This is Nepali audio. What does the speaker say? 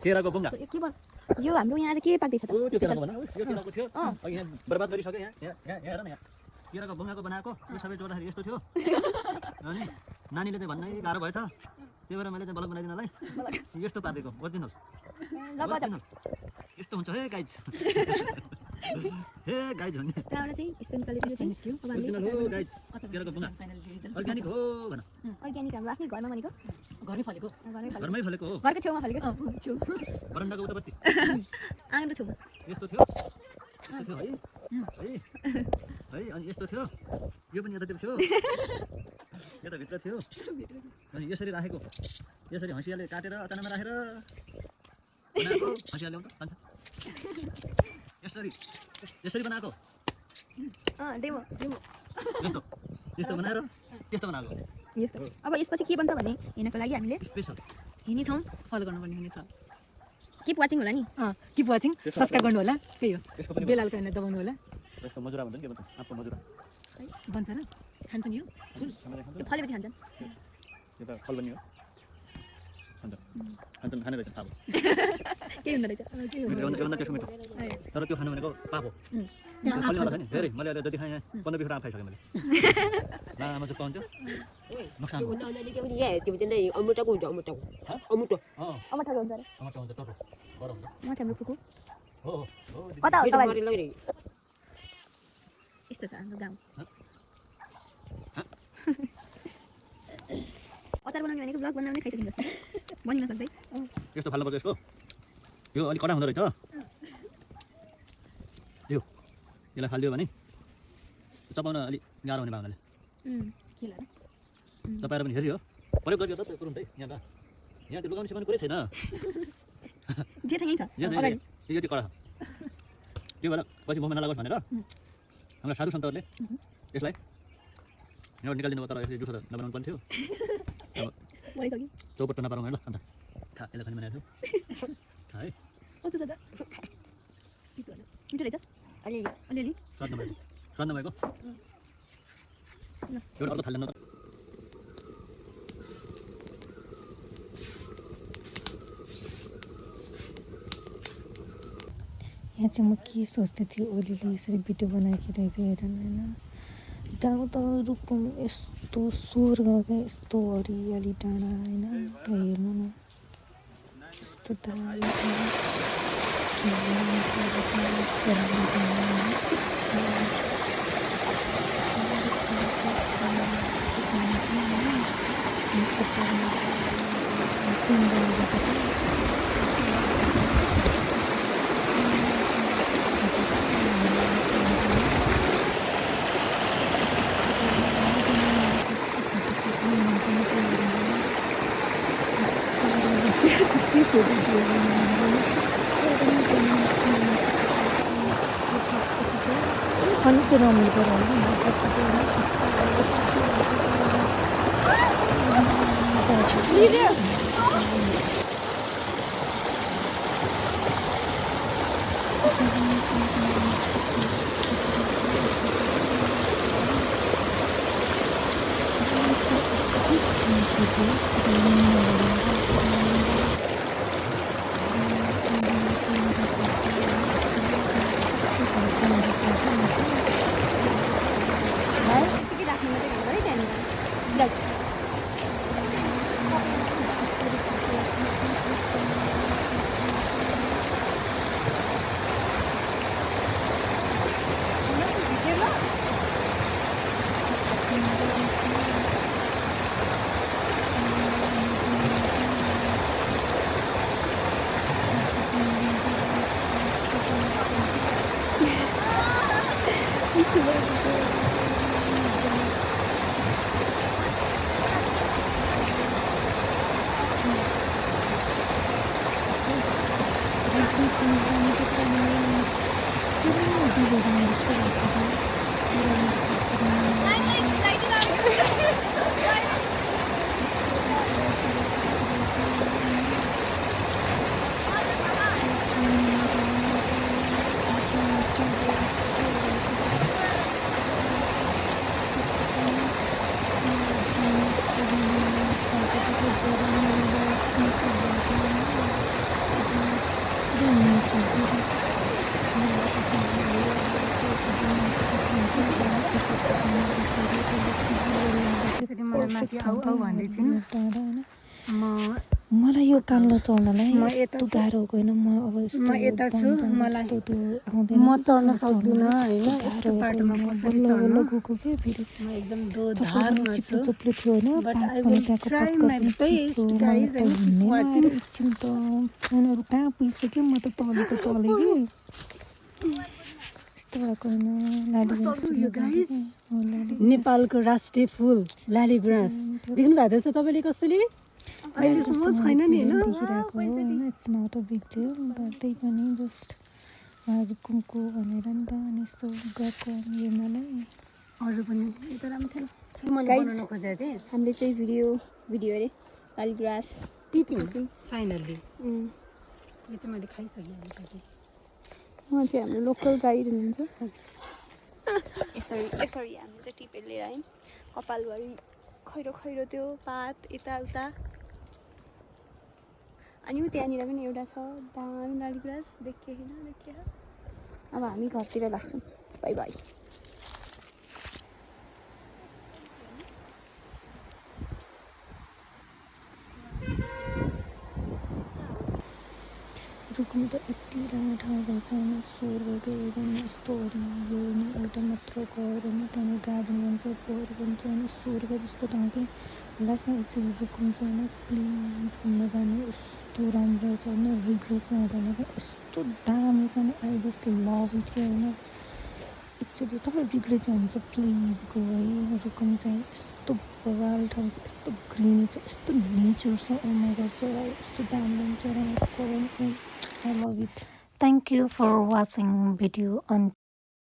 केराको बुङ्गा के भन यो हाम्रो यहाँ चाहिँ के पार्टी छ त त्यो केराको भन यो केराको थियो अघि यहाँ बर्बाद गरिसक्यो यहाँ हेर न यहाँ केराको बुङ्गाको बनाएको यो सबै जोड्दाखेरि यस्तो थियो अनि नानीले चाहिँ भन्नै गाह्रो भएछ त्यही भएर मैले चाहिँ बलक बनाइदिनलाई यस्तो पार्दिएको ओरिजिनल यस्तो हुन्छ हे गाइज हे गाइज भन्ने त्यहाँबाट चाहिँ यस्तो निकालेर चाहिँ अब हामीले ओरिजिनल हो गाइज केराको बुङ्गा अर्ग्यानिक हो भन अर्ग्यानिक हाम्रो आफ्नै घरमा बनेको घरमै फलेको हो घरको छेउमा फलेको छु बरन्डाको उतापट्टि आँगनको छेउमा यस्तो थियो है अनि यस्तो थियो यो पनि यतातिर थियो यता भित्र थियो अनि यसरी राखेको यसरी हँसियाले काटेर अचानकमा राखेर बनाएको हँसियाले आउँछ यसरी बनाएको डेमो यस्तो यस्तो बनाएर त्यस्तो बनाएको यस्तो अब यसपछि के बन्छ भन्ने हेर्नको लागि हामीले स्पेसल हिँड्नेछौँ फलो गर्नुपर्ने हुनेछ किप वाचिङ होला नि किप वाचिङ सब्सक्राइब गर्नु होला त्यही हो यसको पनि बेल आइकन दबाउनु होला यसको मजुरा भन्छ नि के भन्छ आफू मजुरा बन्छ र खान्छ नि यो यो फलेपछि खान्छन् यो त फल बन्यो खान्छन् खाने रहेछ थाहा के हुँदो रहेछ योभन्दा त्यसको मिठो तर त्यो खानु भनेको पाप हो फल्ने नि धेरै मैले अहिले जति खाएँ 15-20 वटा आफ खाइसकेँ मैले लामा चाहिँ पाउँथ्यो नोक्सान हो अमठाको हुन्छ अरे टमाटर हुन्छ टोटो गरम हुन्छ म चाहिँ हाम्रो कुकु हो कता हो तपाईँ यस्तो छ हाम्रो गाउँ अचार बनाउने भनेको ब्लग बनाउने खाइसकिन्छ बनिन सक्दै यस्तो फाल्नुपर्छ यसको यो अलिक कडा हुँदो रहेछ यसलाई फालिदियो भने चपाउन अलिक गाह्रो हुने भावनाले चपाएर पनि हेरियो प्रयोग गरियो त त्यो तुरुन्तै यहाँ त्यो लुगाउने सिकाउने कुरै छैन जे छ यहीँ छ यो चाहिँ कडा त्यो भएर पछि मोहमा नलागोस् भनेर हाम्रो साधु सन्तहरूले यसलाई यहाँबाट निकालिदिनु भयो तर यसले जुठो नबनाउनु पर्ने थियो बढिसक्यो चौपट्टो नपारौँ है ल अन्त खा यसलाई खाने बनाएको थियो खा है कस्तो छ त मिठो रहेछ अलिअलि स्वाद नभएको एउटा अर्को थाल्दैन त यहाँ चाहिँ म के सोच्दै थिएँ ओलीले यसरी भिडियो बनाएकी रहेछ हेर न होइन गाउँ त रुकुम यस्तो स्वर्ग क्या यस्तो हरियाली डाँडा होइन हेर्नु न यस्तो दामी अनि चाहिँ रमाइलो पऱ्यो होइन पछि यसरी मलाई माथि आऊ आऊ भन्दै छिन् म मलाई यो कान्लो चढ्नलाई म यता यस्तो गाह्रो होइन म अब म यता छु मलाई म चढ्न सक्दिनँ होइन यस्तो बाटोमा कसरी चढ्नु गएको के फेरि म एकदम दोधारमा छु चिप्लो चिप्लो थियो होइन But I अनि will त्यहाँको try पत्कर my पनि best, चिप्लो, guys, मलाई त and हिँड्नै watching. आएर एकछिन त उनीहरू कहाँ पुगिसक्यो म त तलेको चलेँ कि यस्तो भएको होइन नेपालको राष्ट्रिय फुल लाली गुराँस देख्नु भएको छ तपाईँले कसैले अहिलेसम्म छैन नि होइन देखिरहेको हो होइन it's not a big deal but त्यही पनि जस्ट रुकुमको भनेर नि त अनि यसो गएको हेर्नलाई अरू पनि यता राम्रो थिएन मैले बनाउन खोजेको थिएँ हामीले चाहिँ भिडियो अरे लाली ग्रास टिपिङ फाइनल्ली उहाँ यो चाहिँ मैले खाइसकेँ अलिकति चाहिँ हाम्रो लोकल गाइड हुनुहुन्छ यसरी यसरी हामीले चाहिँ टिपेर लिएर आयौँ कपालभरि खैरो खैरो त्यो पात यताउता अनि त्यहाँनिर पनि एउटा छ दामी लाली ग्रास देखेन अब हामी घरतिर लाग्छौँ बाई बाई रुकुम त यति राम्रो ठाउँ भएछ होइन स्वर्गको एकदम यस्तो हरियो होइन एउटा मात्र घर होइन त्यहाँनिर गार्डन भन्छ पोहोर भन्छ होइन स्वर्ग जस्तो ठाउँ कि लाइफमा एकचोटि रुकुम छ होइन प्लिज घुम्न जानु यस्तो राम्रो छ होइन रिग्रेट चाहिँ हुँदैन क्या यस्तो दामी छ नि आई जस्ट लभ इट क्या होइन एकचोटि तपाईँ रिग्रेट चाहिँ हुन्छ प्लिज गो है रुकुम चाहिँ यस्तो बवाल ठाउँ छ यस्तो ग्रिनी छ यस्तो नेचर छ उनीहरू चरा यस्तो दामी चरा I love it. Thank you for watching video on